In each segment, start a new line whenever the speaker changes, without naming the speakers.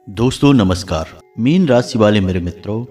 दोस्तों नमस्कार। मीन राशि वाले मेरे मित्रों,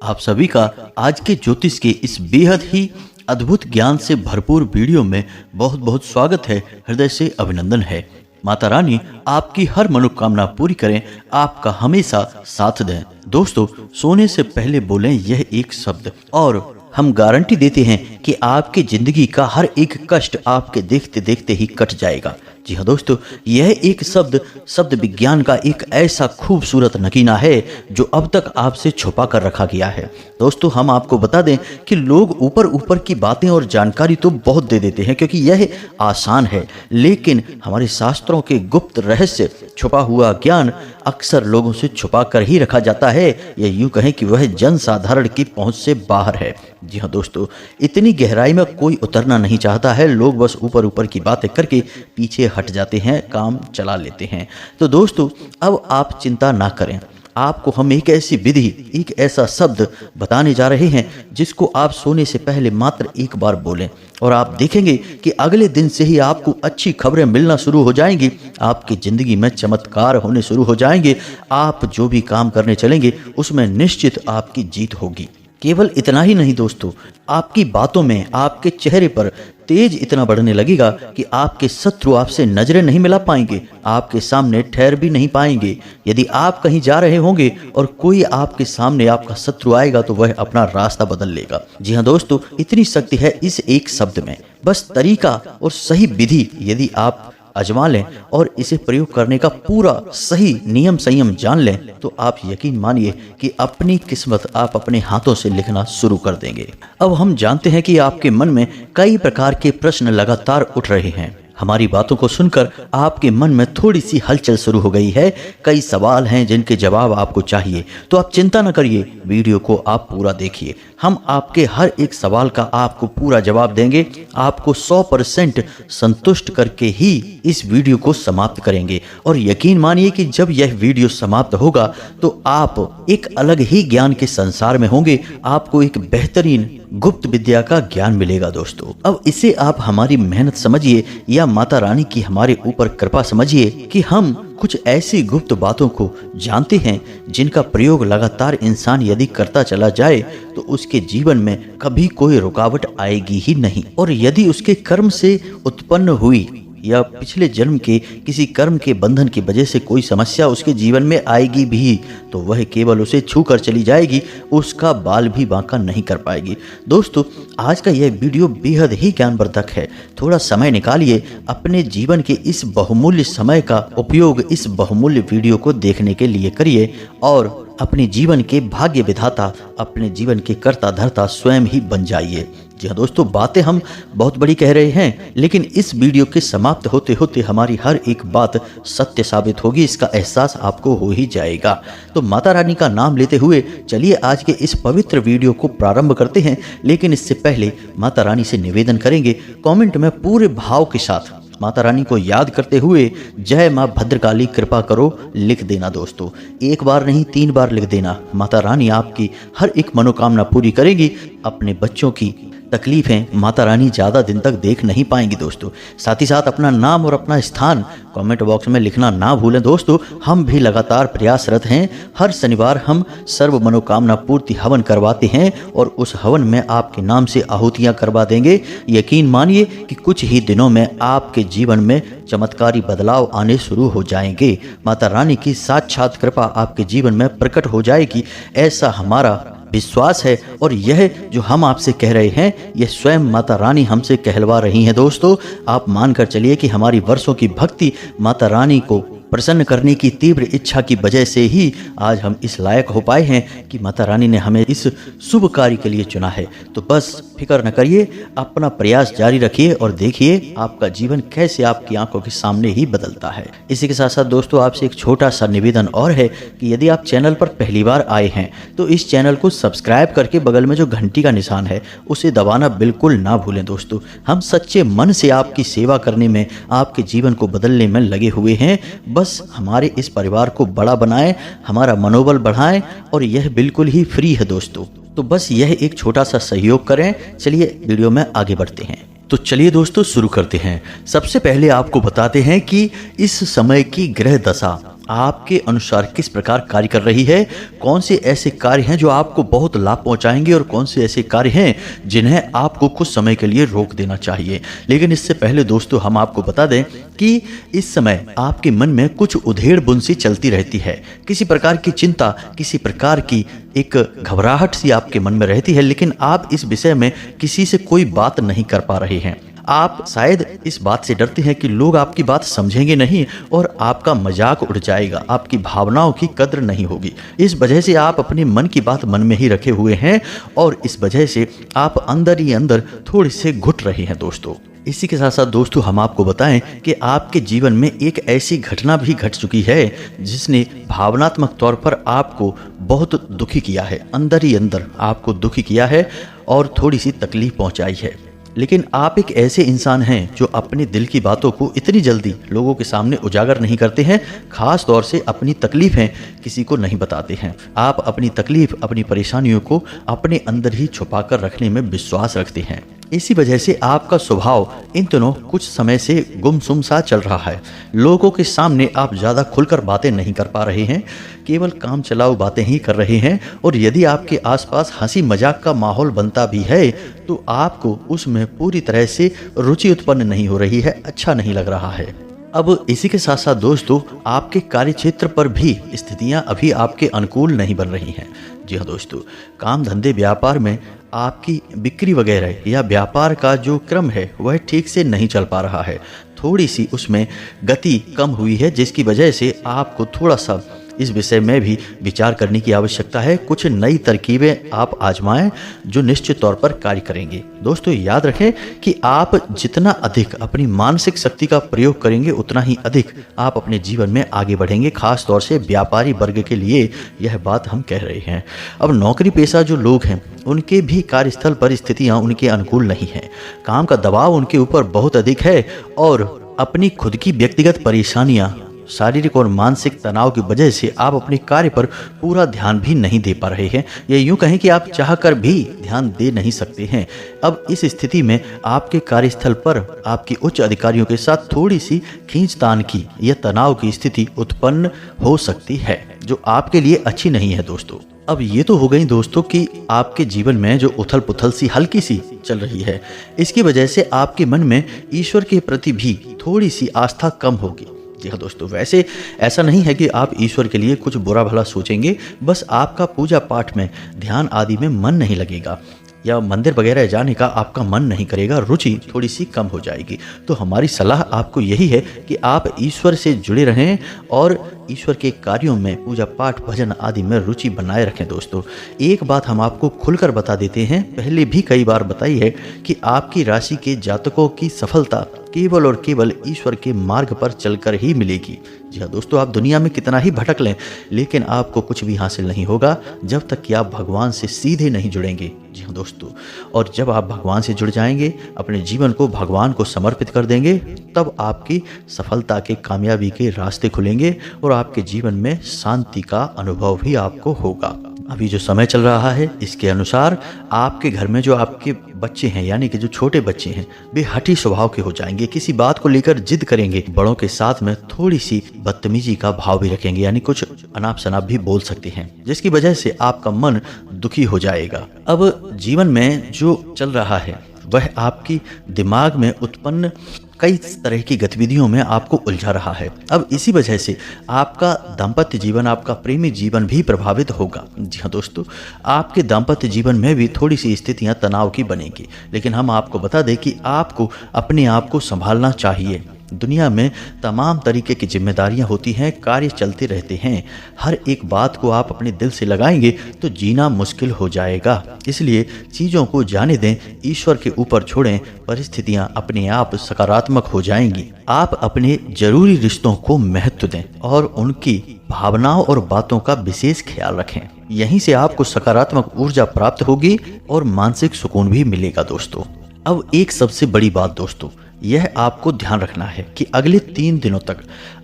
आप सभी का आज के ज्योतिष के इस बेहद ही अद्भुत ज्ञान से भरपूर वीडियो में बहुत बहुत स्वागत है, हृदय से अभिनंदन है। माता रानी आपकी हर मनोकामना पूरी करें, आपका हमेशा साथ दें। दोस्तों, सोने से पहले बोलें यह एक शब्द और हम गारंटी देते हैं कि आपकी जिंदगी का हर एक कष्ट आपके देखते देखते ही कट जाएगा। जी हाँ दोस्तों, यह एक शब्द विज्ञान का एक ऐसा खूबसूरत नगीना है जो अब तक आपसे छुपा कर रखा गया है। दोस्तों, हम आपको बता दें कि लोग ऊपर ऊपर की बातें और जानकारी तो बहुत दे देते हैं क्योंकि यह आसान है, लेकिन हमारे शास्त्रों के गुप्त रहस्य, छुपा हुआ ज्ञान अक्सर लोगों से छुपा कर ही रखा जाता है, या यूं कहें कि वह जन साधारण की पहुंच से बाहर है। जी हाँ दोस्तों, इतनी गहराई में कोई उतरना नहीं चाहता है। लोग बस ऊपर ऊपर की बातें करके पीछे हट जाते हैं, काम चला लेते हैं। तो दोस्तों, अब आप चिंता ना करें। आपको हम एक ऐसी विधि, एक ऐसा शब्द बताने जा रहे हैं जिसको आप सोने से पहले मात्र एक बार बोलें और आप देखेंगे कि अगले दिन से ही आपको अच्छी खबरें मिलना शुरू हो जाएंगी। आपकी जिंदगी में चमत्कार होने शुरू हो जाएंगे। आप जो भी काम करने चलेंगे उसमें निश्चित आपकी जीत होगी। केवल इतना ही नहीं दोस्तों, आपकी बातों में, आपके चेहरे पर तेज इतना बढ़ने लगेगा कि आपके शत्रु आपसे नजरें नहीं मिला पाएंगे, आपके सामने ठहर भी नहीं पाएंगे। यदि आप कहीं जा रहे होंगे और कोई आपके सामने आपका शत्रु आएगा तो वह अपना रास्ता बदल लेगा। जी हाँ दोस्तों, इतनी शक्ति है इस एक शब्द में। बस तरीका और सही विधि यदि आप आजमा लें और इसे प्रयोग करने का पूरा सही नियम संयम जान लें तो आप यकीन मानिए कि अपनी किस्मत आप अपने हाथों से लिखना शुरू कर देंगे। अब हम जानते हैं कि आपके मन में कई प्रकार के प्रश्न लगातार उठ रहे हैं। हमारी बातों को सुनकर आपके मन में थोड़ी सी हलचल शुरू हो गई है। कई सवाल हैं जिनके जवाब आपको चाहिए, तो आप चिंता न करिए, वीडियो को आप पूरा देखिए। हम आपके हर एक सवाल का आपको पूरा जवाब देंगे। आपको 100% संतुष्ट करके ही इस वीडियो को समाप्त करेंगे। और यकीन मानिए कि जब यह वीडियो समाप्त होगा तो आप एक अलग ही ज्ञान के संसार में होंगे। आपको एक बेहतरीन गुप्त विद्या का ज्ञान मिलेगा दोस्तों। अब इसे आप हमारी मेहनत समझिए या माता रानी की हमारे ऊपर कृपा समझिए कि हम कुछ ऐसी गुप्त बातों को जानते हैं जिनका प्रयोग लगातार इंसान यदि करता चला जाए तो उसके जीवन में कभी कोई रुकावट आएगी ही नहीं। और यदि उसके कर्म से उत्पन्न हुई या पिछले जन्म के किसी कर्म के बंधन की वजह से कोई समस्या उसके जीवन में आएगी भी तो वह केवल उसे छू कर चली जाएगी, उसका बाल भी बांका नहीं कर पाएगी। दोस्तों, आज का यह वीडियो बेहद ही ज्ञानवर्धक है। थोड़ा समय निकालिए, अपने जीवन के इस बहुमूल्य समय का उपयोग इस बहुमूल्य वीडियो को देखने के लिए करिए और अपने जीवन के भाग्य विधाता, अपने जीवन के कर्ता धर्ता स्वयं ही बन जाइए। जी हाँ दोस्तों, बातें हम बहुत बड़ी कह रहे हैं, लेकिन इस वीडियो के समाप्त होते होते हमारी हर एक बात सत्य साबित होगी, इसका एहसास आपको हो ही जाएगा। तो माता रानी का नाम लेते हुए चलिए आज के इस पवित्र वीडियो को प्रारंभ करते हैं। लेकिन इससे पहले माता रानी से निवेदन करेंगे, कमेंट में पूरे भाव के साथ माता रानी को याद करते हुए जय माँ भद्रकाली कृपा करो लिख देना दोस्तों। एक बार नहीं, 3 बार लिख देना। माता रानी आपकी हर एक मनोकामना पूरी करेगी। अपने बच्चों की तकलीफें माता रानी ज़्यादा दिन तक देख नहीं पाएंगी दोस्तों। साथ ही साथ अपना नाम और अपना स्थान कमेंट बॉक्स में लिखना ना भूलें दोस्तों। हम भी लगातार प्रयासरत हैं। हर शनिवार हम सर्व मनोकामना पूर्ति हवन करवाते हैं और उस हवन में आपके नाम से आहुतियाँ करवा देंगे। यकीन मानिए कि कुछ ही दिनों में आपके जीवन में चमत्कारी बदलाव आने शुरू हो जाएंगे। माता रानी की साक्षात कृपा आपके जीवन में प्रकट हो जाएगी, ऐसा हमारा विश्वास है। और यह जो हम आपसे कह रहे हैं यह स्वयं माता रानी हमसे कहलवा रही हैं दोस्तों। आप मानकर चलिए कि हमारी वर्षों की भक्ति माता रानी को प्रसन्न करने की तीव्र इच्छा की वजह से ही आज हम इस लायक हो पाए हैं कि माता रानी ने हमें इस शुभ कार्य के लिए चुना है। तो बस फिक्र न करिए, अपना प्रयास जारी रखिए और देखिए आपका जीवन कैसे आपकी आंखों के सामने ही बदलता है। इसी के साथ साथ दोस्तों, आपसे एक छोटा सा निवेदन और है कि यदि आप चैनल पर पहली बार आए हैं तो इस चैनल को सब्सक्राइब करके बगल में जो घंटी का निशान है उसे दबाना बिल्कुल ना भूलें दोस्तों। हम सच्चे मन से आपकी सेवा करने में, आपके जीवन को बदलने में लगे हुए हैं। बस हमारे इस परिवार को बड़ा बनाएं, हमारा मनोबल बढ़ाएं और यह बिल्कुल ही फ्री है दोस्तों। तो बस यह एक छोटा सा सहयोग करें। चलिए वीडियो में आगे बढ़ते हैं। तो चलिए दोस्तों शुरू करते हैं। सबसे पहले आपको बताते हैं कि इस समय की ग्रह दशा आपके अनुसार किस प्रकार कार्य कर रही है, कौन से ऐसे कार्य हैं जो आपको बहुत लाभ पहुंचाएंगे और कौन से ऐसे कार्य हैं जिन्हें आपको कुछ समय के लिए रोक देना चाहिए। लेकिन इससे पहले दोस्तों हम आपको बता दें कि इस समय आपके मन में कुछ उधेड़ बुन सी चलती रहती है, किसी प्रकार की चिंता, किसी प्रकार की एक घबराहट सी आपके मन में रहती है, लेकिन आप इस विषय में किसी से कोई बात नहीं कर पा रहे हैं। आप शायद इस बात से डरते हैं कि लोग आपकी बात समझेंगे नहीं और आपका मजाक उड़ जाएगा, आपकी भावनाओं की कद्र नहीं होगी। इस वजह से आप अपने मन की बात मन में ही रखे हुए हैं और इस वजह से आप अंदर ही अंदर थोड़े से घुट रहे हैं दोस्तों। इसी के साथ साथ दोस्तों हम आपको बताएं कि आपके जीवन में एक ऐसी घटना भी घट चुकी है जिसने भावनात्मक तौर पर आपको बहुत दुखी किया है, अंदर ही अंदर आपको दुखी किया है और थोड़ी सी तकलीफ पहुंचाई है। लेकिन आप एक ऐसे इंसान हैं जो अपने दिल की बातों को इतनी जल्दी लोगों के सामने उजागर नहीं करते हैं, खास तौर से अपनी तकलीफें किसी को नहीं बताते हैं। आप अपनी तकलीफ, अपनी परेशानियों को अपने अंदर ही छुपाकर रखने में विश्वास रखते हैं। इसी वजह से आपका स्वभाव इन दिनों कुछ समय से गुमसुम सा चल रहा है। लोगों के सामने आप ज़्यादा खुलकर बातें नहीं कर पा रहे हैं, केवल काम चलाऊ बातें ही कर रहे हैं और यदि आपके आसपास हंसी मजाक का माहौल बनता भी है तो आपको उसमें पूरी तरह से रुचि उत्पन्न नहीं हो रही है, अच्छा नहीं लग रहा है। अब इसी के साथ साथ दोस्तों आपके कार्यक्षेत्र पर भी स्थितियां अभी आपके अनुकूल नहीं बन रही हैं। जी हाँ दोस्तों, काम धंधे व्यापार में आपकी बिक्री वगैरह या व्यापार का जो क्रम है वह ठीक से नहीं चल पा रहा है, थोड़ी सी उसमें गति कम हुई है, जिसकी वजह से आपको थोड़ा सा इस विषय में भी विचार करने की आवश्यकता है। कुछ नई तरकीबें आप आजमाएं जो निश्चित तौर पर कार्य करेंगे। दोस्तों याद रखें कि आप जितना अधिक अपनी मानसिक शक्ति का प्रयोग करेंगे उतना ही अधिक आप अपने जीवन में आगे बढ़ेंगे, खास तौर से व्यापारी वर्ग के लिए यह बात हम कह रहे हैं। अब नौकरी पेशा जो लोग हैं उनके भी कार्यस्थल पर स्थितियां उनके अनुकूल नहीं हैं, काम का दबाव उनके ऊपर बहुत अधिक है और अपनी खुद की व्यक्तिगत परेशानियां, शारीरिक और मानसिक तनाव की वजह से आप अपने कार्य पर पूरा ध्यान भी नहीं दे पा रहे हैं, या यूं कहें कि आप चाहकर भी ध्यान दे नहीं सकते हैं। अब इस स्थिति में आपके कार्यस्थल पर आपकी उच्च अधिकारियों के साथ थोड़ी सी खींचतान की या तनाव की स्थिति उत्पन्न हो सकती है जो आपके लिए अच्छी नहीं है दोस्तों। अब ये तो हो गई दोस्तों कि आपके जीवन में जो उथल पुथल सी हल्की सी चल रही है, इसकी वजह से आपके मन में ईश्वर के प्रति भी थोड़ी सी आस्था कम होगी। जी हाँ दोस्तों, वैसे ऐसा नहीं है कि आप ईश्वर के लिए कुछ बुरा भला सोचेंगे, बस आपका पूजा पाठ में, ध्यान आदि में मन नहीं लगेगा या मंदिर वगैरह जाने का आपका मन नहीं करेगा, रुचि थोड़ी सी कम हो जाएगी। तो हमारी सलाह आपको यही है कि आप ईश्वर से जुड़े रहें और ईश्वर के कार्यों में, पूजा पाठ, भजन आदि में रुचि बनाए रखें। दोस्तों एक बात हम आपको खुलकर बता देते हैं, पहले भी कई बार बताई है कि आपकी राशि के जातकों की सफलता केवल और केवल ईश्वर के मार्ग पर चलकर ही मिलेगी। जी हाँ दोस्तों, आप दुनिया में कितना ही भटक लें लेकिन आपको कुछ भी हासिल नहीं होगा जब तक कि आप भगवान से सीधे नहीं जुड़ेंगे। जी हाँ दोस्तों, और जब आप भगवान से जुड़ जाएंगे, अपने जीवन को भगवान को समर्पित कर देंगे, तब आपकी सफलता के, कामयाबी के रास्ते खुलेंगे और आपके जीवन में शांति का अनुभव भी आपको होगा। अभी जो समय चल रहा है इसके अनुसार आपके घर में जो आपके बच्चे हैं, यानी कि जो छोटे बच्चे हैं, वे हठी स्वभाव के हो जाएंगे, किसी बात को लेकर जिद करेंगे, बड़ों के साथ में थोड़ी सी बदतमीजी का भाव भी रखेंगे, यानी कुछ अनाप शनाप भी बोल सकते हैं, जिसकी वजह से आपका मन दुखी हो जाएगा। अब जीवन में जो चल रहा है वह आपकी दिमाग में उत्पन्न कई तरह की गतिविधियों में आपको उलझा रहा है। अब इसी वजह से आपका दाम्पत्य जीवन, आपका प्रेमी जीवन भी प्रभावित होगा। जी हाँ दोस्तों, आपके दाम्पत्य जीवन में भी थोड़ी सी स्थितियां तनाव की बनेगी, लेकिन हम आपको बता दें कि आपको अपने आप को संभालना चाहिए। दुनिया में तमाम तरीके की जिम्मेदारियां होती हैं, कार्य चलते रहते हैं, हर एक बात को आप अपने दिल से लगाएंगे तो जीना मुश्किल हो जाएगा। इसलिए चीज़ों को जाने दें, ईश्वर के ऊपर छोड़ें, परिस्थितियां अपने आप सकारात्मक हो जाएंगी। आप अपने जरूरी रिश्तों को महत्व दें और उनकी भावनाओं और बातों का विशेष ख्याल रखें। यहीं से आपको सकारात्मक ऊर्जा प्राप्त होगी और मानसिक सुकून भी मिलेगा दोस्तों। अब एक सबसे बड़ी बात दोस्तों, यह आपको ध्यान रखना है कि अगले 3 दिनों तक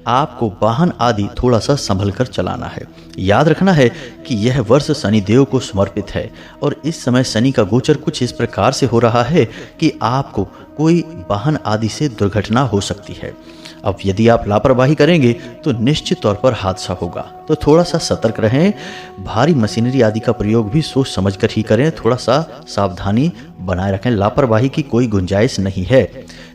आपको वाहन आदि थोड़ा सा संभल कर चलाना है। याद रखना है कि यह वर्ष शनिदेव को समर्पित है और इस समय शनि का गोचर कुछ इस प्रकार से हो रहा है कि आपको कोई वाहन आदि से दुर्घटना हो सकती है। अब यदि आप लापरवाही करेंगे तो निश्चित तौर पर हादसा होगा। तो थोड़ा सा सतर्क रहें। भारी मशीनरी आदि का प्रयोग भी सोच समझकर ही करें। थोड़ा सा सावधानी बनाए रखें। लापरवाही की कोई गुंजाइश नहीं है।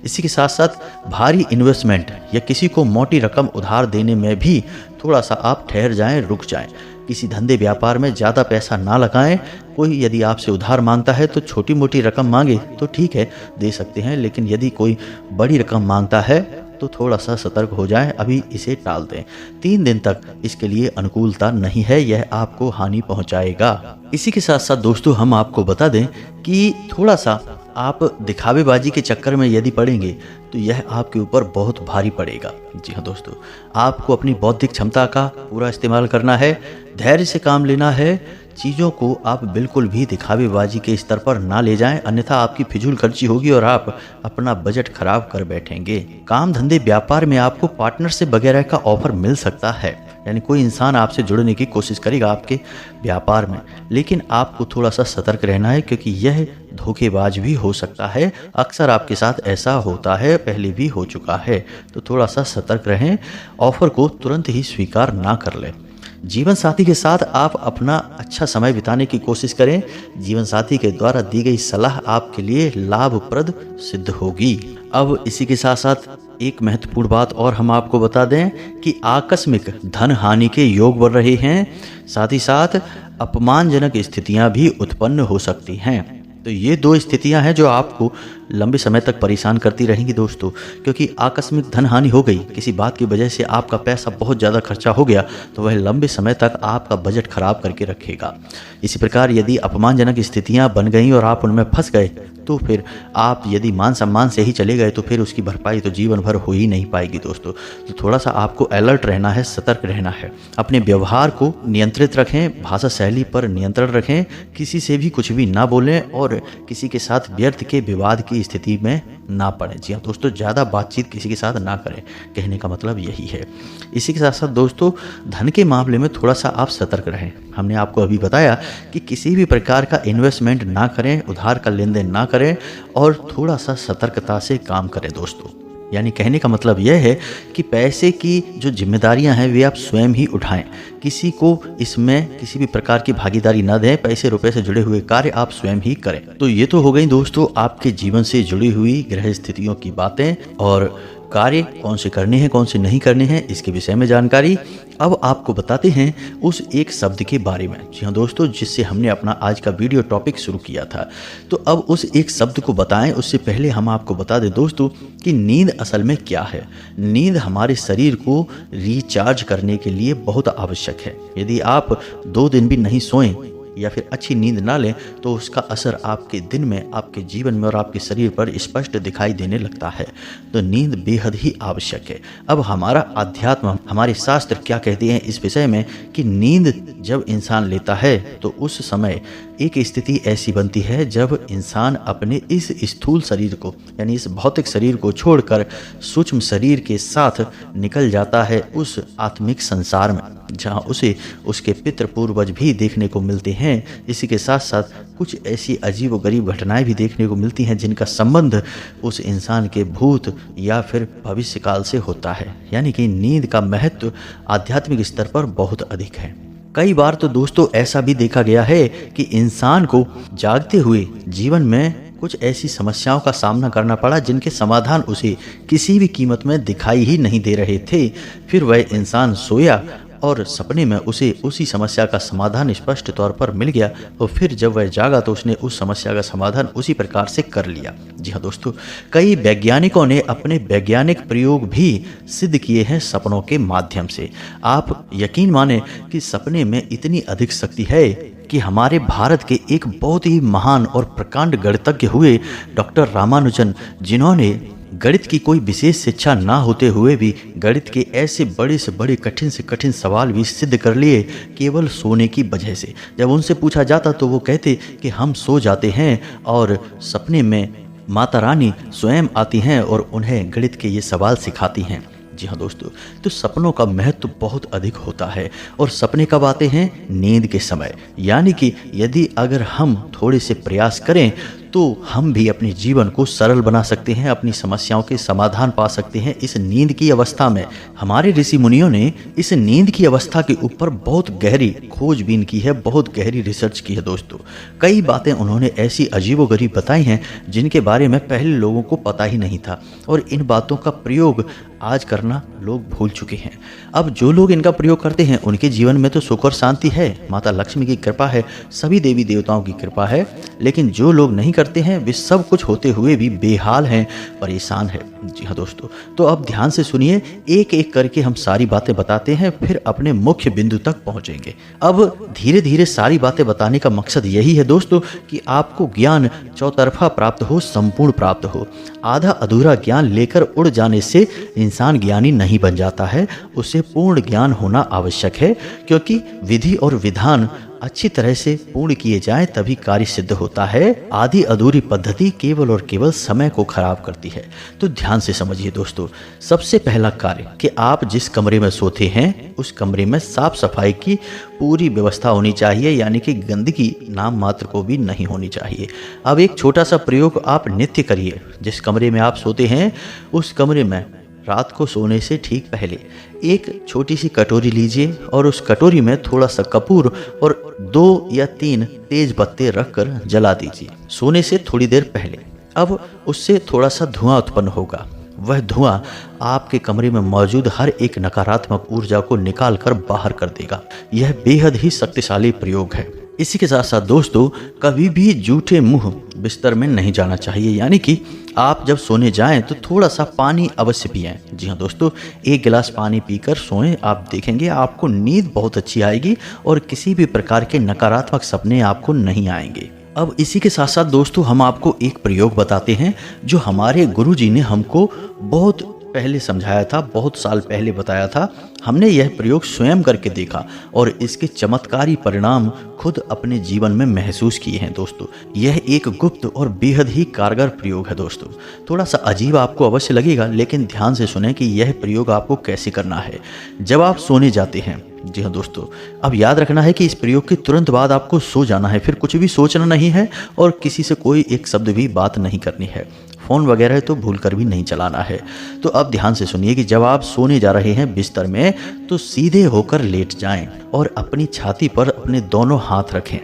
इसी के साथ साथ भारी इन्वेस्टमेंट या किसी को मोटी रकम उधार देने में भी थोड़ा सा आप ठहर जाएं, रुक जाएं। किसी धंधे व्यापार में ज़्यादा पैसा ना लगाएं। कोई यदि आपसे उधार मांगता है तो छोटी मोटी रकम मांगे तो ठीक है, दे सकते हैं, लेकिन यदि कोई बड़ी रकम मांगता है तो थोड़ा सा सतर्क हो जाएं, अभी इसे टाल दें। 3 दिन तक इसके लिए अनुकूलता नहीं है, यह आपको हानि पहुंचाएगा। इसी के साथ साथ दोस्तों हम आपको बता दें कि थोड़ा सा आप दिखावेबाजी के चक्कर में यदि पड़ेंगे तो यह आपके ऊपर बहुत भारी पड़ेगा। जी हाँ दोस्तों, आपको अपनी बौद्धिक क्षमता का पूरा इस्तेमाल करना है, धैर्य से काम लेना है। चीज़ों को आप बिल्कुल भी दिखावेबाजी के स्तर पर ना ले जाएं, अन्यथा आपकी फिजूल खर्ची होगी और आप अपना बजट खराब कर बैठेंगे। काम धंधे व्यापार में आपको पार्टनरशिप वगैरह का ऑफर मिल सकता है, यानी कोई इंसान आपसे जुड़ने की कोशिश करेगा आपके व्यापार में, लेकिन आपको थोड़ा सा सतर्क रहना है क्योंकि यह धोखेबाज भी हो सकता है। अक्सर आपके साथ ऐसा होता है, पहले भी हो चुका है, तो थोड़ा सा सतर्क रहें। ऑफर को तुरंत ही स्वीकार ना कर लें। जीवन साथी के साथ आप अपना अच्छा समय बिताने की कोशिश करें। जीवन साथी के द्वारा दी गई सलाह आपके लिए लाभप्रद सिद्ध होगी। अब इसी के साथ साथ एक महत्वपूर्ण बात और हम आपको बता दें कि आकस्मिक धन हानि के योग बढ़ रहे हैं, साथ ही साथ अपमानजनक स्थितियां भी उत्पन्न हो सकती हैं। तो ये 2 स्थितियां हैं जो आपको लंबे समय तक परेशान करती रहेंगी दोस्तों, क्योंकि आकस्मिक धन हानि हो गई, किसी बात की वजह से आपका पैसा बहुत ज़्यादा खर्चा हो गया तो वह लंबे समय तक आपका बजट खराब करके रखेगा। इसी प्रकार यदि अपमानजनक स्थितियां बन गई और आप उनमें फंस गए तो फिर आप यदि मान सम्मान से ही चले गए तो फिर उसकी भरपाई तो जीवन भर हो ही नहीं पाएगी दोस्तों। तो थोड़ा सा आपको अलर्ट रहना है, सतर्क रहना है। अपने व्यवहार को नियंत्रित रखें, भाषा शैली पर नियंत्रण रखें, किसी से भी कुछ भी ना बोलें और किसी के साथ व्यर्थ के विवाद की स्थिति में ना पड़े। जी हाँ दोस्तों, ज़्यादा बातचीत किसी के साथ ना करें, कहने का मतलब यही है। इसी के साथ साथ दोस्तों धन के मामले में थोड़ा सा आप सतर्क रहें। हमने आपको अभी बताया कि किसी भी प्रकार का इन्वेस्टमेंट ना करें, उधार का लेन देन ना करें और थोड़ा सा सतर्कता से काम करें दोस्तों। यानी कहने का मतलब यह है कि पैसे की जो जिम्मेदारियां हैं वे आप स्वयं ही उठाएं, किसी को इसमें किसी भी प्रकार की भागीदारी न दें। पैसे रुपए से जुड़े हुए कार्य आप स्वयं ही करें। तो ये तो हो गई दोस्तों आपके जीवन से जुड़ी हुई ग्रह स्थितियों की बातें और कार्य कौन से करने हैं कौन से नहीं करने हैं इसके विषय में जानकारी। अब आपको बताते हैं उस एक शब्द के बारे में। जी हाँ दोस्तों, जिससे हमने अपना आज का वीडियो टॉपिक शुरू किया था। तो अब उस एक शब्द को बताएं उससे पहले हम आपको बता दें दोस्तों कि नींद असल में क्या है। नींद हमारे शरीर को रिचार्ज करने के लिए बहुत आवश्यक है। यदि आप 2 दिन भी नहीं सोएं या फिर अच्छी नींद ना लें तो उसका असर आपके दिन में, आपके जीवन में और आपके शरीर पर स्पष्ट दिखाई देने लगता है। तो नींद बेहद ही आवश्यक है। अब हमारा अध्यात्म, हमारे शास्त्र क्या कहते हैं इस विषय में कि नींद जब इंसान लेता है तो उस समय एक स्थिति ऐसी बनती है जब इंसान अपने इस स्थूल शरीर को यानी इस भौतिक शरीर को छोड़कर सूक्ष्म शरीर के साथ निकल जाता है उस आत्मिक संसार में, जहाँ उसे उसके पितृ पूर्वज भी देखने को मिलते हैं। इसी के साथ साथ कुछ ऐसी अजीब व गरीब घटनाएं भी देखने को मिलती हैं जिनका संबंध उस इंसान के भूत या फिर भविष्य काल से होता है। यानी कि नींद का महत्व आध्यात्मिक स्तर पर बहुत अधिक है। कई बार तो दोस्तों ऐसा भी देखा गया है कि इंसान को जागते हुए जीवन में कुछ ऐसी समस्याओं का सामना करना पड़ा जिनके समाधान उसे किसी भी कीमत में दिखाई ही नहीं दे रहे थे। फिर वह इंसान सोया और सपने में उसे उसी समस्या का समाधान स्पष्ट तौर पर मिल गया और फिर जब वह जागा तो उसने उस समस्या का समाधान उसी प्रकार से कर लिया। जी हाँ दोस्तों, कई वैज्ञानिकों ने अपने वैज्ञानिक प्रयोग भी सिद्ध किए हैं सपनों के माध्यम से। आप यकीन माने कि सपने में इतनी अधिक शक्ति है कि हमारे भारत के एक बहुत ही महान और प्रकांड गणितज्ञ हुए डॉक्टर रामानुजन, जिन्होंने गणित की कोई विशेष शिक्षा ना होते हुए भी गणित के ऐसे बड़े से बड़े कठिन से कठिन सवाल भी सिद्ध कर लिए केवल सोने की वजह से। जब उनसे पूछा जाता तो वो कहते कि हम सो जाते हैं और सपने में माता रानी स्वयं आती हैं और उन्हें गणित के ये सवाल सिखाती हैं। जी हाँ दोस्तों, तो सपनों का महत्व बहुत अधिक होता है। और सपने कब आते हैं? नींद के समय। यानी कि यदि अगर हम थोड़े से प्रयास करें तो हम भी अपने जीवन को सरल बना सकते हैं, अपनी समस्याओं के समाधान पा सकते हैं इस नींद की अवस्था में। हमारे ऋषि मुनियों ने इस नींद की अवस्था के ऊपर बहुत गहरी खोजबीन की है, बहुत गहरी रिसर्च की है दोस्तों। कई बातें उन्होंने ऐसी अजीबोगरीब बताई हैं जिनके बारे में पहले लोगों को पता ही नहीं था, और इन बातों का प्रयोग आज करना लोग भूल चुके हैं। अब जो लोग इनका प्रयोग करते हैं उनके जीवन में तो सुख और शांति है, माता लक्ष्मी की कृपा है, सभी देवी देवताओं की कृपा है। लेकिन जो लोग नहीं करते हैं वे सब कुछ होते हुए भी बेहाल हैं, परेशान है। जी हाँ दोस्तों, तो अब ध्यान से सुनिए, एक एक करके हम सारी बातें बताते हैं, फिर अपने मुख्य बिंदु तक पहुंचेंगे। अब धीरे धीरे सारी बातें बताने का मकसद यही है दोस्तों कि आपको ज्ञान चौतरफा प्राप्त हो, संपूर्ण प्राप्त हो। आधा अधूरा ज्ञान लेकर उड़ जाने से इंसान ज्ञानी नहीं बन जाता है, उसे पूर्ण ज्ञान होना आवश्यक है, क्योंकि विधि और विधान अच्छी तरह से पूर्ण किए जाएं तभी कार्य सिद्ध होता है। आधी अधूरी पद्धति केवल और केवल समय को खराब करती है। तो ध्यान से समझिए दोस्तों, सबसे पहला कार्य कि आप जिस कमरे में सोते हैं उस कमरे में साफ सफाई की पूरी व्यवस्था होनी चाहिए, यानी कि गंदगी नाम मात्र को भी नहीं होनी चाहिए। अब एक छोटा सा प्रयोग आप नित्य करिए। जिस कमरे में आप सोते हैं उस कमरे में रात को सोने से ठीक पहले एक छोटी सी कटोरी लीजिए और उस कटोरी में थोड़ा सा कपूर और 2 या 3 तेज पत्ते रखकर जला दीजिए सोने से थोड़ी देर पहले। अब उससे थोड़ा सा धुआं उत्पन्न होगा। वह धुआं आपके कमरे में मौजूद हर एक नकारात्मक ऊर्जा को निकाल कर बाहर कर देगा। यह बेहद ही शक्तिशाली प्रयोग है। इसी के साथ साथ दोस्तों, कभी भी जूठे मुंह बिस्तर में नहीं जाना चाहिए, यानी कि आप जब सोने जाएं तो थोड़ा सा पानी अवश्य पिएं। जी हाँ दोस्तों, 1 गिलास पानी पीकर सोएं, आप देखेंगे आपको नींद बहुत अच्छी आएगी और किसी भी प्रकार के नकारात्मक सपने आपको नहीं आएंगे। अब इसी के साथ साथ दोस्तों, हम आपको एक प्रयोग बताते हैं जो हमारे गुरुजी ने हमको बहुत पहले समझाया था, बहुत साल पहले बताया था। हमने यह प्रयोग स्वयं करके देखा और इसके चमत्कारी परिणाम खुद अपने जीवन में महसूस किए हैं दोस्तों। यह एक गुप्त और बेहद ही कारगर प्रयोग है दोस्तों। थोड़ा सा अजीब आपको अवश्य लगेगा, लेकिन ध्यान से सुनें कि यह प्रयोग आपको कैसे करना है। जब आप सोने जाते हैं, जी हाँ दोस्तों, अब याद रखना है कि इस प्रयोग के तुरंत बाद आपको सो जाना है, फिर कुछ भी सोचना नहीं है और किसी से कोई एक शब्द भी बात नहीं करनी है। फ़ोन वगैरह तो भूल कर भी नहीं चलाना है। तो अब ध्यान से सुनिए कि जब आप सोने जा रहे हैं बिस्तर में तो सीधे होकर लेट जाएं और अपनी छाती पर अपने दोनों हाथ रखें,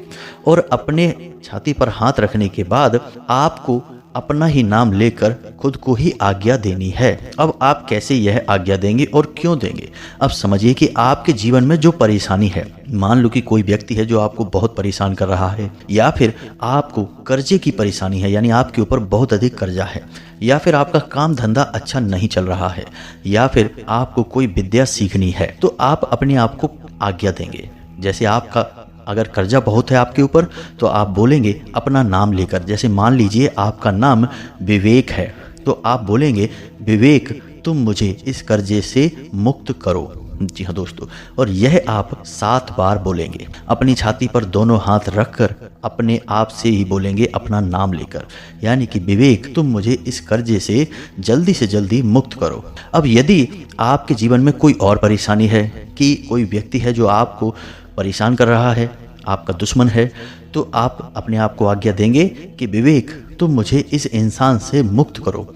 और अपने छाती पर हाथ रखने के बाद आपको अपना ही नाम लेकर खुद को ही आज्ञा देनी है। अब आप कैसे यह आज्ञा देंगे और क्यों देंगे? अब समझिए कि आपके जीवन में जो परेशानी है, मान लो कि कोई व्यक्ति है जो आपको बहुत परेशान कर रहा है, या फिर आपको कर्जे की परेशानी है, यानी आपके ऊपर बहुत अधिक कर्जा है, या फिर आपका काम धंधा अच्छा नहीं चल रहा है, या फिर आपको कोई विद्या सीखनी है, तो आप अपने आप को आज्ञा देंगे। जैसे आपका अगर कर्जा बहुत है आपके ऊपर तो आप बोलेंगे अपना नाम लेकर, जैसे मान लीजिए आपका नाम विवेक है, तो आप बोलेंगे विवेक तुम मुझे इस कर्जे से मुक्त करो। जी हाँ दोस्तों, और यह आप 7 बार बोलेंगे। अपनी छाती पर दोनों हाथ रखकर अपने आप से ही बोलेंगे अपना नाम लेकर, यानी कि विवेक तुम मुझे इस कर्जे से जल्दी मुक्त करो। अब यदि आपके जीवन में कोई और परेशानी है कि कोई व्यक्ति है जो आपको परेशान कर रहा है, आपका दुश्मन है, तो आप अपने आप को आज्ञा देंगे कि विवेक तुम मुझे इस इंसान से मुक्त करो,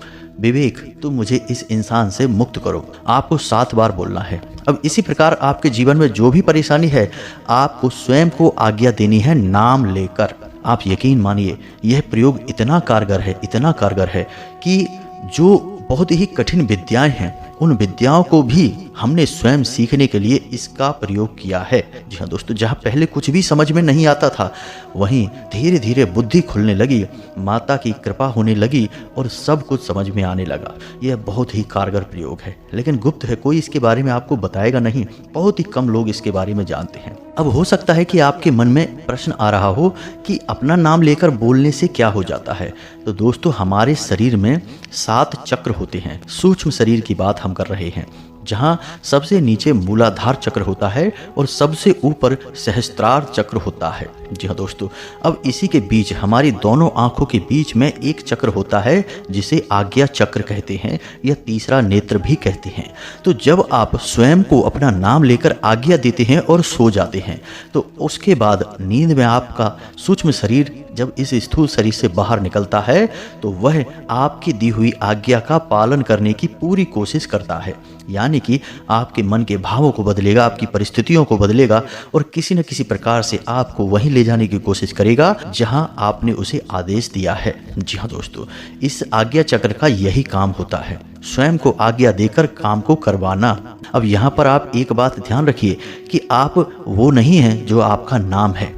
विवेक तुम मुझे इस इंसान से मुक्त करो। आपको 7 बार बोलना है। अब इसी प्रकार आपके जीवन में जो भी परेशानी है आपको स्वयं को आज्ञा देनी है नाम लेकर। आप यकीन मानिए यह प्रयोग इतना कारगर है कि जो बहुत ही कठिन विद्याएं हैं उन विद्याओं को भी हमने स्वयं सीखने के लिए इसका प्रयोग किया है। जी हाँ दोस्तों, जहाँ पहले कुछ भी समझ में नहीं आता था, वहीं धीरे धीरे बुद्धि खुलने लगी, माता की कृपा होने लगी और सब कुछ समझ में आने लगा। यह बहुत ही कारगर प्रयोग है, लेकिन गुप्त है, कोई इसके बारे में आपको बताएगा नहीं, बहुत ही कम लोग इसके बारे में जानते हैं। अब हो सकता है कि आपके मन में प्रश्न आ रहा हो कि अपना नाम लेकर बोलने से क्या हो जाता है। तो दोस्तों, हमारे शरीर में 7 चक्र होते हैं। सूक्ष्म शरीर की बात हम कर रहे हैं, जहाँ सबसे नीचे मूलाधार चक्र होता है और सबसे ऊपर सहस्त्रार चक्र होता है। जी हाँ दोस्तों, अब इसी के बीच हमारी दोनों आंखों के बीच में एक चक्र होता है जिसे आज्ञा चक्र कहते हैं या तीसरा नेत्र भी कहते हैं। तो जब आप स्वयं को अपना नाम लेकर आज्ञा देते हैं और सो जाते हैं तो उसके बाद नींद में आपका सूक्ष्म शरीर जब इस स्थूल शरीर से बाहर निकलता है तो वह आपकी दी हुई आज्ञा का पालन करने की पूरी कोशिश करता है। यानी कि आपके मन के भावों को बदलेगा, आपकी परिस्थितियों को बदलेगा और किसी न किसी प्रकार से आपको वहीं ले जाने की कोशिश करेगा जहां आपने उसे आदेश दिया है। जी हाँ दोस्तों, इस आज्ञा चक्र का यही काम होता है, स्वयं को आज्ञा देकर काम को करवाना। अब यहाँ पर आप एक बात ध्यान रखिए कि आप वो नहीं हैं जो आपका नाम है।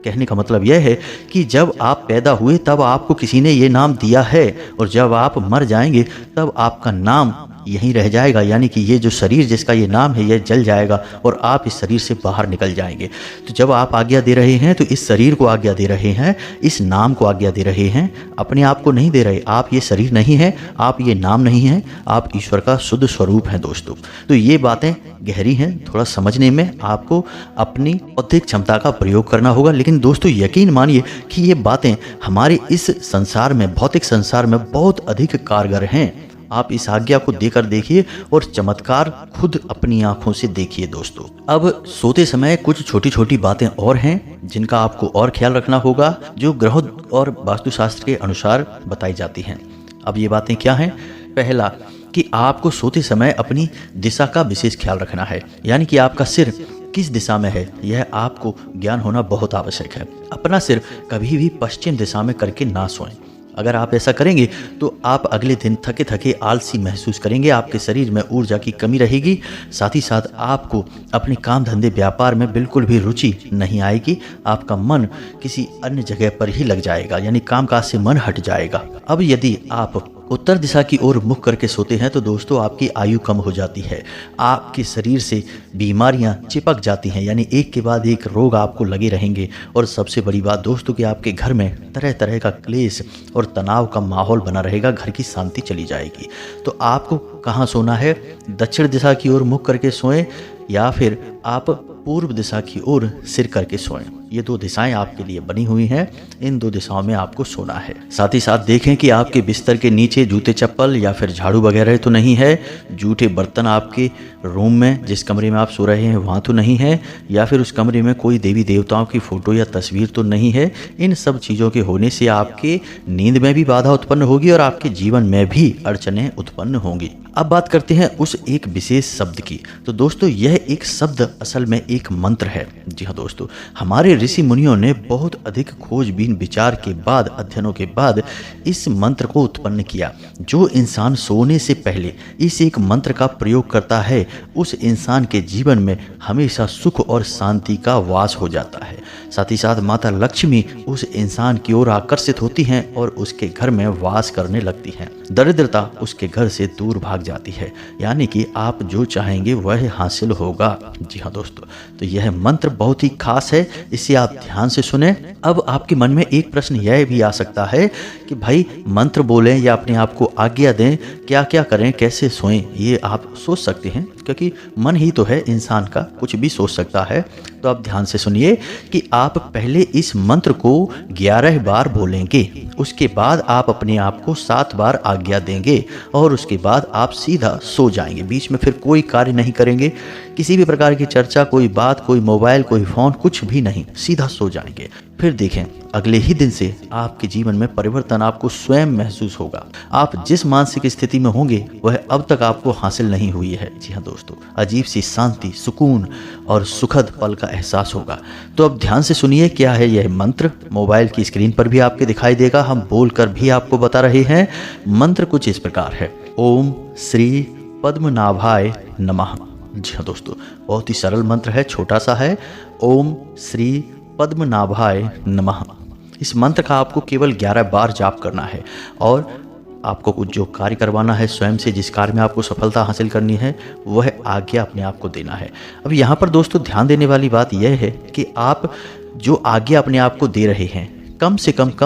कहने का मतलब यह है कि जब आप पैदा हुए तब आपको किसी ने ये नाम दिया है और जब आप मर जाएंगे तब आपका नाम यहीं रह जाएगा। यानी कि ये जो शरीर जिसका ये नाम है यह जल जाएगा और आप इस शरीर से बाहर निकल जाएंगे। तो जब आप आज्ञा दे रहे हैं तो इस शरीर को आज्ञा दे रहे हैं, इस नाम को आज्ञा दे रहे हैं, अपने आप को नहीं दे रहे। आप ये शरीर नहीं है, आप ये नाम नहीं है, आप ईश्वर का शुद्ध स्वरूप हैं दोस्तों। तो ये बातें गहरी हैं, थोड़ा समझने में आपको अपनी बौद्धिक क्षमता का प्रयोग करना होगा। लेकिन दोस्तों यकीन मानिए कि ये बातें हमारे इस संसार में, भौतिक संसार में बहुत अधिक कारगर हैं। आप इस आज्ञा को देकर देखिए और चमत्कार खुद अपनी आंखों से देखिए दोस्तों। अब सोते समय कुछ छोटी छोटी बातें और हैं जिनका आपको और ख्याल रखना होगा, जो ग्रह और वास्तुशास्त्र के अनुसार बताई जाती हैं। अब ये बातें क्या हैं? पहला कि आपको सोते समय अपनी दिशा का विशेष ख्याल रखना है। यानी कि आपका सिर किस दिशा में है यह आपको ज्ञान होना बहुत आवश्यक है। अपना सिर कभी भी पश्चिम दिशा में करके ना सोएं। अगर आप ऐसा करेंगे तो आप अगले दिन थके थके आलसी महसूस करेंगे, आपके शरीर में ऊर्जा की कमी रहेगी, साथ ही साथ आपको अपने काम धंधे व्यापार में बिल्कुल भी रुचि नहीं आएगी। आपका मन किसी अन्य जगह पर ही लग जाएगा, यानी कामकाज से मन हट जाएगा। अब यदि आप उत्तर दिशा की ओर मुख करके सोते हैं तो दोस्तों आपकी आयु कम हो जाती है, आपके शरीर से बीमारियां चिपक जाती हैं, यानी एक के बाद एक रोग आपको लगे रहेंगे। और सबसे बड़ी बात दोस्तों कि आपके घर में तरह तरह का क्लेश और तनाव का माहौल बना रहेगा, घर की शांति चली जाएगी। तो आपको कहाँ सोना है? दक्षिण दिशा की ओर मुख करके सोएं या फिर आप पूर्व दिशा की ओर सिर करके सोएं। ये दो दिशाएं आपके लिए बनी हुई हैं, इन दो दिशाओं में आपको सोना है। साथ ही साथ देखें कि आपके बिस्तर के नीचे जूते चप्पल या फिर झाड़ू वगैरह तो नहीं है, जूठे बर्तन आपके रूम में जिस कमरे में आप सो रहे हैं वहाँ तो नहीं है, या फिर उस कमरे में कोई देवी देवताओं की फ़ोटो या तस्वीर तो नहीं है। इन सब चीज़ों के होने से आपके नींद में भी बाधा उत्पन्न होगी और आपके जीवन में भी अड़चनें उत्पन्न होंगी। अब बात करते हैं उस एक विशेष शब्द की। तो दोस्तों यह एक शब्द असल में एक मंत्र है। जी हाँ दोस्तों, हमारे ऋषि मुनियों ने बहुत अधिक खोजबीन विचार के बाद, अध्ययनों के बाद इस मंत्र को उत्पन्न किया। जो इंसान सोने से पहले इस एक मंत्र का प्रयोग करता है उस इंसान के जीवन में हमेशा सुख और शांति का वास हो जाता है। साथ ही साथ माता लक्ष्मी उस इंसान की ओर आकर्षित होती हैं और उसके घर में वास करने लगती हैं। दरिद्रता उसके घर से दूर भाग जाती है, यानी कि आप जो चाहेंगे वह हासिल होगा। जी हाँ दोस्तों, तो यह मंत्र बहुत ही खास है, इसे आप ध्यान से सुने। अब आपके मन में एक प्रश्न यह भी आ सकता है कि भाई मंत्र बोलें या अपने आप को आज्ञा दें, क्या क्या करें, कैसे सोएं? ये आप सोच सकते हैं क्योंकि मन ही तो है इंसान का, कुछ भी सोच सकता है। तो आप ध्यान से सुनिए कि आप पहले इस मंत्र को 11 बार बोलेंगे, उसके बाद आप अपने आप को 7 बार आज्ञा देंगे और उसके बाद आप सीधा सो जाएंगे। बीच में फिर कोई कार्य नहीं करेंगे, किसी भी प्रकार की चर्चा, कोई बात, कोई मोबाइल, कोई फोन, कुछ भी नहीं, सीधा सो जाएंगे। फिर देखें अगले ही दिन से आपके जीवन में परिवर्तन आपको स्वयं महसूस होगा। आप जिस मानसिक स्थिति में होंगे वह अब तक आपको हासिल नहीं हुई है। जी हाँ दोस्तों, अजीब सी शांति, सुकून और सुखद पल का एहसास होगा। तो अब ध्यान से सुनिए क्या है यह मंत्र। मोबाइल की स्क्रीन पर भी आपके दिखाई देगा, हम बोलकर भी आपको बता रहे हैं। मंत्र कुछ इस प्रकार है, ओम श्री पद्मनाभाय नमः। जी हाँ दोस्तों, बहुत ही सरल मंत्र है, छोटा सा है। ओम श्री पद्मनाभाय नमः। इस मंत्र का आपको केवल 11 बार जाप करना है और आपको कुछ जो कार्य करवाना है स्वयं से, जिस कार्य में आपको सफलता हासिल करनी है वह आज्ञा अपने आप को देना है। अब यहाँ पर दोस्तों ध्यान देने वाली बात यह है कि आप जो आज्ञा अपने आप को दे रहे हैं कम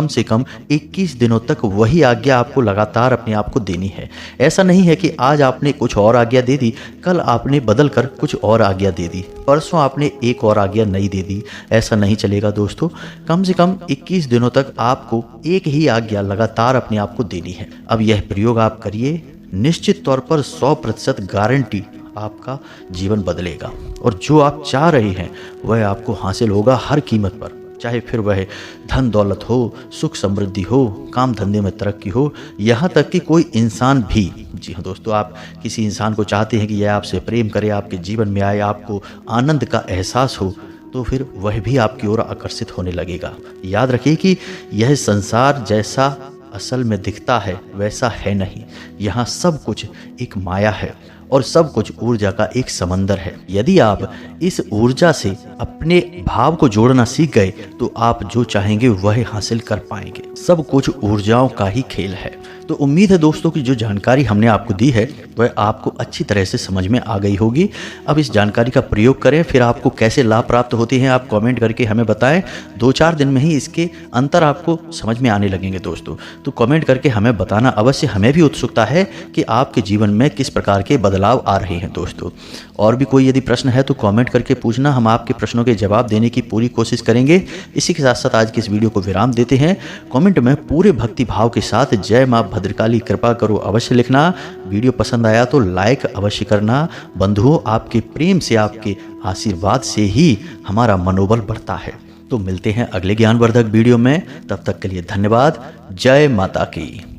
से कम 21 दिनों तक वही आज्ञा आपको लगातार अपने आप को देनी है। ऐसा नहीं है कि आज आपने कुछ और आज्ञा दे दी, कल आपने बदल कर कुछ और आज्ञा दे दी, परसों आपने एक और आज्ञा नहीं दे दी। ऐसा नहीं चलेगा दोस्तों। कम से कम 21 दिनों तक आपको एक ही आज्ञा लगातार अपने आप को देनी है। अब यह प्रयोग आप करिए, निश्चित तौर पर 100% गारंटी आपका जीवन बदलेगा और जो आप चाह रहे हैं वह आपको हासिल होगा हर कीमत पर। चाहे फिर वह धन दौलत हो, सुख समृद्धि हो, काम धंधे में तरक्की हो, यहाँ तक कि कोई इंसान भी, जी हाँ दोस्तों, आप किसी इंसान को चाहते हैं कि यह आपसे प्रेम करे, आपके जीवन में आए, आपको आनंद का एहसास हो, तो फिर वह भी आपकी ओर आकर्षित होने लगेगा। याद रखिए कि यह संसार जैसा असल में दिखता है वैसा है नहीं। यहाँ सब कुछ एक माया है और सब कुछ ऊर्जा का एक समंदर है। यदि आप इस ऊर्जा से अपने भाव को जोड़ना सीख गए तो आप जो चाहेंगे वह हासिल कर पाएंगे। सब कुछ ऊर्जाओं का ही खेल है। तो उम्मीद है दोस्तों कि जो जानकारी हमने आपको दी है वह आपको अच्छी तरह से समझ में आ गई होगी। अब इस जानकारी का प्रयोग करें, फिर आपको कैसे लाभ प्राप्त होते हैं आप कमेंट करके हमें बताएं। 2-4 दिन में ही इसके अंतर आपको समझ में आने लगेंगे दोस्तों। तो कमेंट करके हमें बताना अवश्य, हमें भी उत्सुकता है कि आपके जीवन में किस प्रकार के बदलाव आ रहे हैं दोस्तों। और भी कोई यदि प्रश्न है तो कमेंट करके पूछना, हम आपके प्रश्नों के जवाब देने की पूरी कोशिश करेंगे। इसी के साथ साथ आज की इस वीडियो को विराम देते हैं। कमेंट में पूरे भक्ति भाव के साथ जय मां भद्रकाली कृपा करो अवश्य लिखना। वीडियो पसंद आया तो लाइक अवश्य करना। बंधुओं, आपके प्रेम से, आपके आशीर्वाद से ही हमारा मनोबल बढ़ता है। तो मिलते हैं अगले ज्ञानवर्धक वीडियो में, तब तक के लिए धन्यवाद। जय माता की।